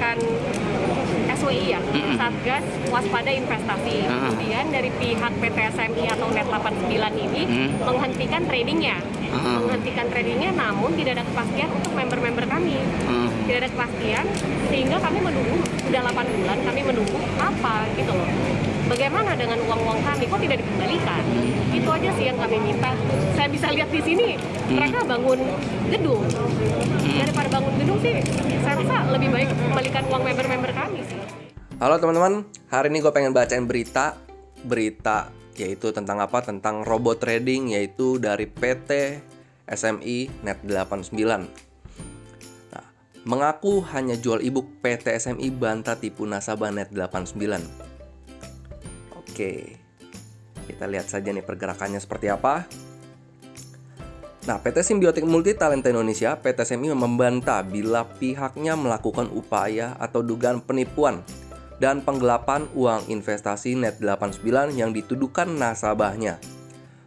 bukan SWI ya, Satgas Waspada Investasi. Kemudian dari pihak PT SMI atau Net 89 ini menghentikan tradingnya. Namun tidak ada kepastian untuk member-member kami. Tidak ada kepastian, sehingga kami menunggu, sudah 8 bulan kami menunggu apa gitu loh. Bagaimana dengan uang-uang kami, kok tidak dikembalikan? Itu aja sih yang kami minta. Saya bisa lihat di sini, mereka bangun gedung. Daripada bangun gedung sih, saya rasa lebih baik kembalikan uang member-member kami sih. Halo teman-teman, hari ini gue pengen bacain berita yaitu tentang apa? Tentang robot trading, yaitu dari PT SMI Net 89. Nah, mengaku hanya jual ebook, PT SMI bantah tipu nasabah Net 89. Oke, kita lihat saja nih pergerakannya seperti apa. Nah, PT Simbiotik Multi Talenta Indonesia, PT SMI membantah bila pihaknya melakukan upaya atau dugaan penipuan dan penggelapan uang investasi Net 89 yang dituduhkan nasabahnya.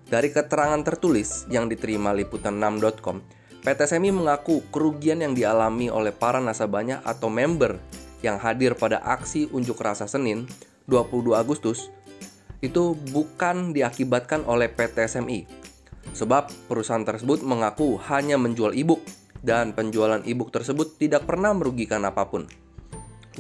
Dari keterangan tertulis yang diterima liputan6.com, PT SMI mengaku kerugian yang dialami oleh para nasabahnya atau member yang hadir pada aksi unjuk rasa Senin 22 Agustus itu bukan diakibatkan oleh PT SMI. Sebab perusahaan tersebut mengaku hanya menjual e-book dan penjualan e-book tersebut tidak pernah merugikan apapun.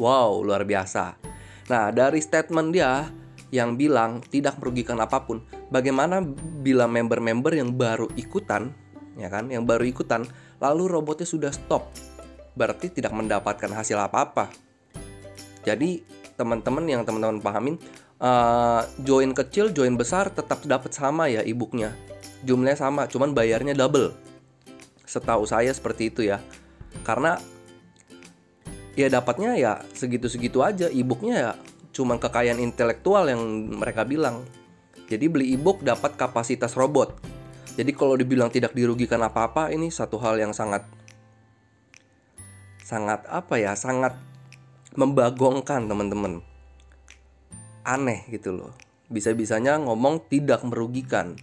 Wow, luar biasa. Nah, dari statement dia yang bilang tidak merugikan apapun, bagaimana bila member-member yang baru ikutan, ya kan, yang baru ikutan, lalu robotnya sudah stop, berarti tidak mendapatkan hasil apa-apa. Jadi, teman-teman pahamin, join kecil, join besar tetap dapat sama ya e-booknya. Jumlahnya sama, cuman bayarnya double. Setahu saya seperti itu ya. Karena ya dapatnya ya segitu-segitu aja, e-booknya ya cuman kekayaan intelektual yang mereka bilang. Jadi beli e-book dapat kapasitas robot. Jadi kalau dibilang tidak dirugikan apa-apa, ini satu hal yang sangat membagongkan teman-teman. Aneh gitu loh. Bisa-bisanya ngomong tidak merugikan.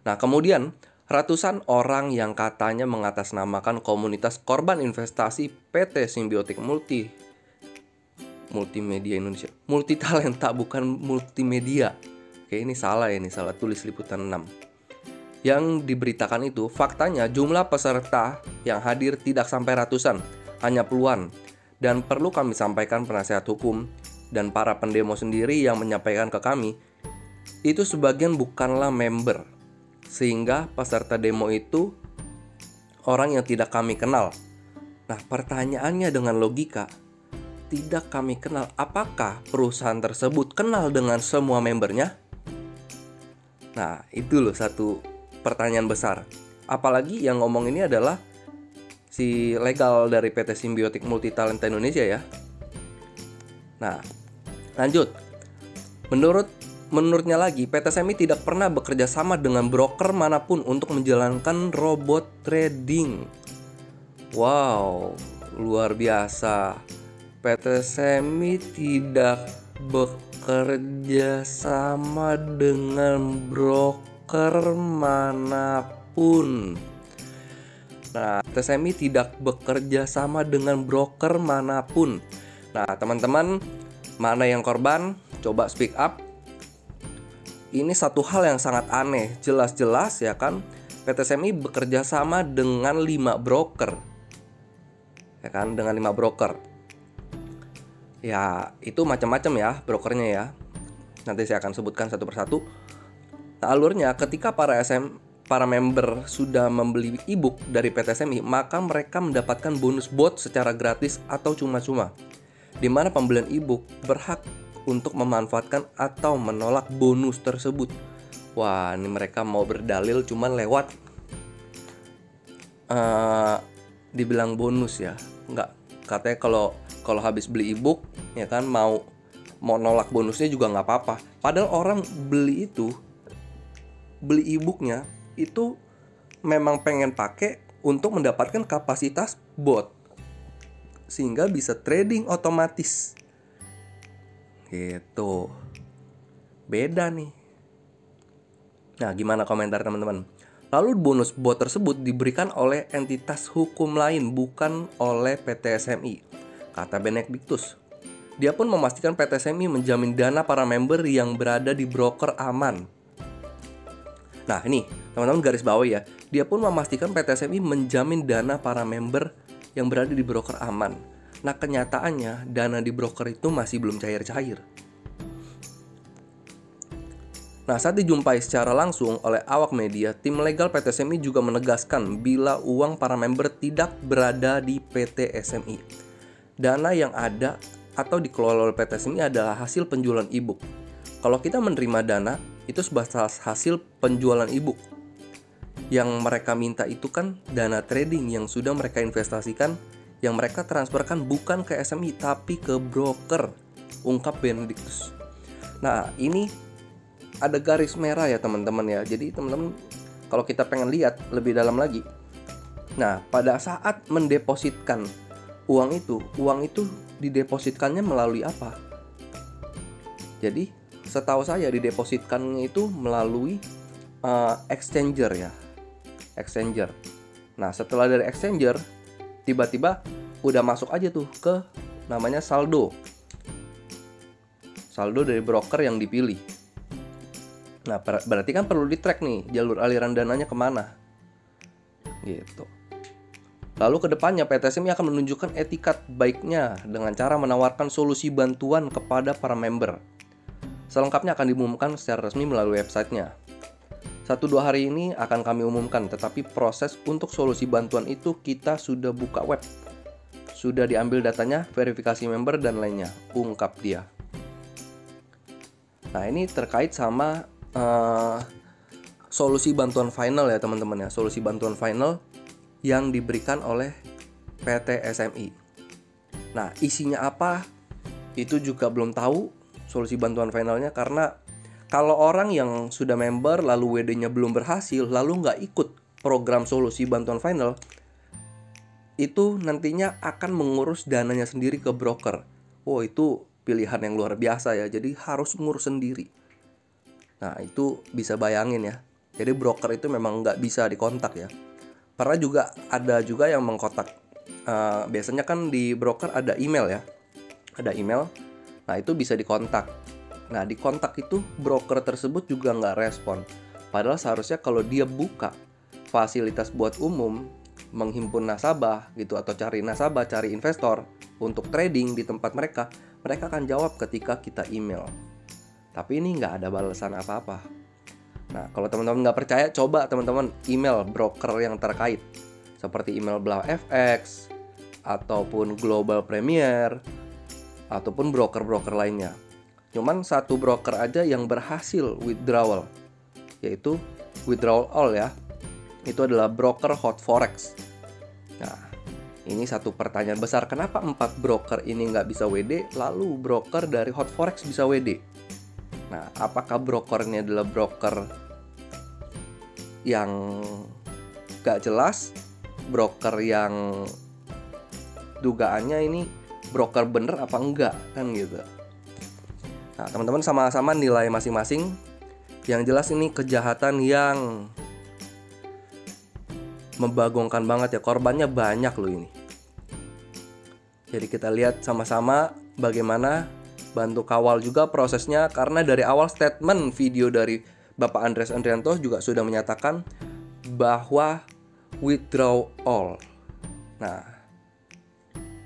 Nah, kemudian ratusan orang yang katanya mengatasnamakan komunitas korban investasi PT Simbiotik Multimedia Indonesia. Multi Talenta, bukan multimedia. Oke, ini salah tulis liputan 6. Yang diberitakan itu, faktanya jumlah peserta yang hadir tidak sampai ratusan, hanya puluhan. Dan perlu kami sampaikan, penasihat hukum dan para pendemo sendiri yang menyampaikan ke kami, itu sebagian bukanlah member. Sehingga peserta demo itu orang yang tidak kami kenal. Nah, pertanyaannya dengan logika, tidak kami kenal, apakah perusahaan tersebut kenal dengan semua membernya? Nah, itu loh satu pertanyaan besar. Apalagi yang ngomong ini adalah si legal dari PT Simbiotik Multi Talenta Indonesia ya. Nah, lanjut. Menurutnya lagi, PT SMI tidak pernah bekerja sama dengan broker manapun untuk menjalankan robot trading. Wow, luar biasa. PT SMI tidak bekerja sama dengan broker manapun. Nah, PT SMI tidak bekerja sama dengan broker manapun. Nah, teman-teman, mana yang korban? Coba speak up. Ini satu hal yang sangat aneh. Jelas-jelas ya kan, PT SMI bekerja sama dengan 5 broker. Ya kan, dengan 5 broker. Ya, itu macam-macam ya brokernya ya. Nanti saya akan sebutkan satu persatu. Nah, alurnya ketika para member sudah membeli e-book dari PT SMI, maka mereka mendapatkan bonus bot secara gratis atau cuma-cuma. Di mana pembelian e-book berhak untuk memanfaatkan atau menolak bonus tersebut. Wah, ini mereka mau berdalil cuman lewat dibilang bonus ya. Enggak, katanya kalau habis beli e-book ya kan mau nolak bonusnya juga nggak apa-apa. Padahal orang beli e-booknya itu memang pengen pakai untuk mendapatkan kapasitas bot sehingga bisa trading otomatis. Gitu. Beda nih. Nah, gimana komentar teman-teman? Lalu bonus bot tersebut diberikan oleh entitas hukum lain, bukan oleh PT SMI. kata Benedictus. Dia pun memastikan PT SMI menjamin dana para member yang berada di broker aman. Nah ini teman-teman garis bawahi ya. Dia pun memastikan PT SMI menjamin dana para member yang berada di broker aman. Nah kenyataannya dana di broker itu masih belum cair-cair. Nah saat dijumpai secara langsung oleh awak media, tim legal PT SMI juga menegaskan bila uang para member tidak berada di PT SMI. Dana yang ada atau dikelola oleh PT SMI adalah hasil penjualan e-book. Kalau kita menerima dana, itu sebatas hasil penjualan e-book. Yang mereka minta itu kan dana trading yang sudah mereka investasikan, yang mereka transferkan bukan ke SMI tapi ke broker, ungkap Benedictus. Nah ini ada garis merah ya teman-teman ya. Jadi teman-teman kalau kita pengen lihat lebih dalam lagi, nah pada saat mendepositkan uang itu didepositkannya melalui apa? Jadi setahu saya didepositkannya itu melalui exchanger ya, exchanger. Nah setelah dari exchanger tiba-tiba udah masuk aja tuh ke namanya saldo dari broker yang dipilih. Nah berarti kan perlu di track nih jalur aliran dananya kemana gitu. Lalu kedepannya PT SMI akan menunjukkan etikat baiknya dengan cara menawarkan solusi bantuan kepada para member. Selengkapnya akan diumumkan secara resmi melalui websitenya. 1-2 hari ini akan kami umumkan, tetapi proses untuk solusi bantuan itu kita sudah buka web. Sudah diambil datanya, verifikasi member dan lainnya, ungkap dia. Nah ini terkait sama solusi bantuan final ya teman-teman ya, solusi bantuan final yang diberikan oleh PT SMI. Nah, isinya apa? Itu juga belum tahu solusi bantuan finalnya, karena kalau orang yang sudah member lalu WD-nya belum berhasil, lalu nggak ikut program solusi bantuan final, itu nantinya akan mengurus dananya sendiri ke broker. Oh, itu pilihan yang luar biasa ya, jadi harus ngurus sendiri. Nah, itu bisa bayangin ya. Jadi broker itu memang nggak bisa dikontak ya. Karena juga ada juga yang mengkontak. Biasanya kan di broker ada email ya, ada email. Nah itu bisa dikontak. Nah di kontak itu broker tersebut juga nggak respon. Padahal seharusnya kalau dia buka fasilitas buat umum, menghimpun nasabah gitu, atau cari nasabah, cari investor untuk trading di tempat mereka, mereka akan jawab ketika kita email. Tapi ini nggak ada balasan apa-apa. Nah, kalau teman-teman nggak percaya, coba teman-teman email broker yang terkait, seperti email BlaFX, ataupun Global Premier, ataupun broker-broker lainnya. Cuman satu broker aja yang berhasil withdrawal, yaitu withdrawal all ya. Itu adalah broker Hot Forex. Nah, ini satu pertanyaan besar, kenapa 4 broker ini nggak bisa WD, lalu broker dari Hot Forex bisa WD? Nah, apakah broker ini adalah broker yang gak jelas, broker yang dugaannya ini broker bener apa enggak kan gitu. Nah teman-teman sama-sama nilai masing-masing. Yang jelas ini kejahatan yang membagongkan banget ya, korbannya banyak loh ini. Jadi kita lihat sama-sama bagaimana, bantu kawal juga prosesnya, karena dari awal statement video dari Bapak Andreas Andrianto juga sudah menyatakan bahwa withdraw all. Nah,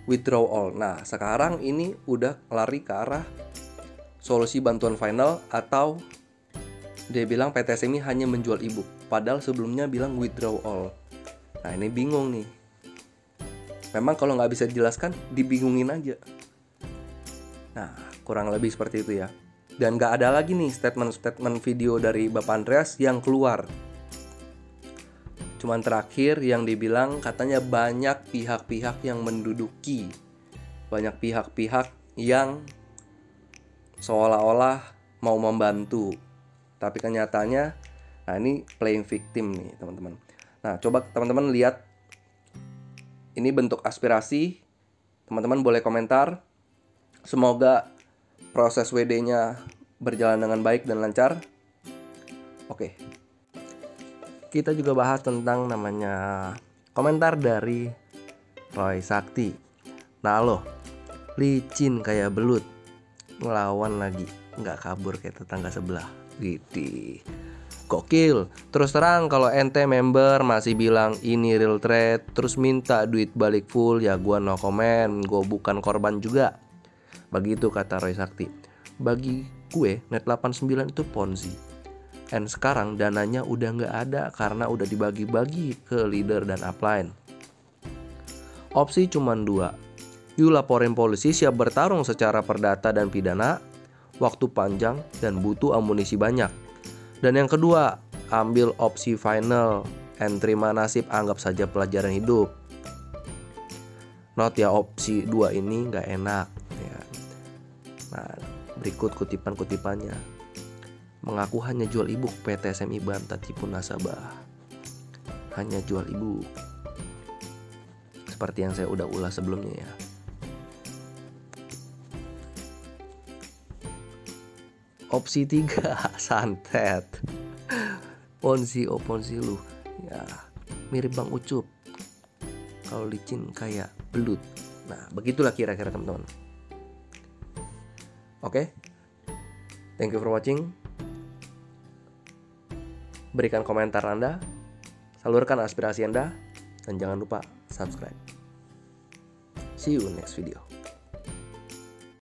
withdraw all. Nah, sekarang ini udah lari ke arah solusi bantuan final, atau dia bilang PT SMI hanya menjual e-book, padahal sebelumnya bilang withdraw all. Nah, ini bingung nih. Memang kalau nggak bisa dijelaskan, dibingungin aja. Nah, kurang lebih seperti itu ya. Dan gak ada lagi nih statement-statement video dari Bapak Andreas yang keluar. Cuman terakhir yang dibilang katanya banyak pihak-pihak yang menduduki, banyak pihak-pihak yang seolah-olah mau membantu. Tapi kenyataannya, nah ini playing victim nih teman-teman. Nah coba teman-teman lihat, ini bentuk aspirasi. Teman-teman boleh komentar. Semoga proses WD-nya berjalan dengan baik dan lancar. Oke. Kita juga bahas tentang namanya komentar dari Roy Sakti. Nah loh, licin kayak belut, ngelawan lagi, nggak kabur kayak tetangga sebelah. Widih, gokil. Terus terang kalau ente member masih bilang ini real trade, terus minta duit balik full, ya gua no comment, gua bukan korban juga. Begitu kata Roy Sakti. Bagi gue Net89 itu ponzi. And sekarang dananya udah nggak ada karena udah dibagi-bagi ke leader dan upline. Opsi cuma 2. You laporin polisi, siap bertarung secara perdata dan pidana, waktu panjang dan butuh amunisi banyak. Dan yang kedua, ambil opsi final and terima nasib, anggap saja pelajaran hidup. Note ya, opsi 2 ini nggak enak ya. Nah, berikut kutipan-kutipannya. Mengaku hanya jual e-book, PT SMI bantah tipu nasabah. Hanya jual e-book. Seperti yang saya udah ulas sebelumnya ya. Opsi 3, santet. Ponzi lu. Ya, mirip Bang Ucup. Kalau licin kayak belut. Nah, begitulah kira-kira teman-teman. Oke. Thank you for watching. Berikan komentar Anda, salurkan aspirasi Anda, dan jangan lupa subscribe. See you next video.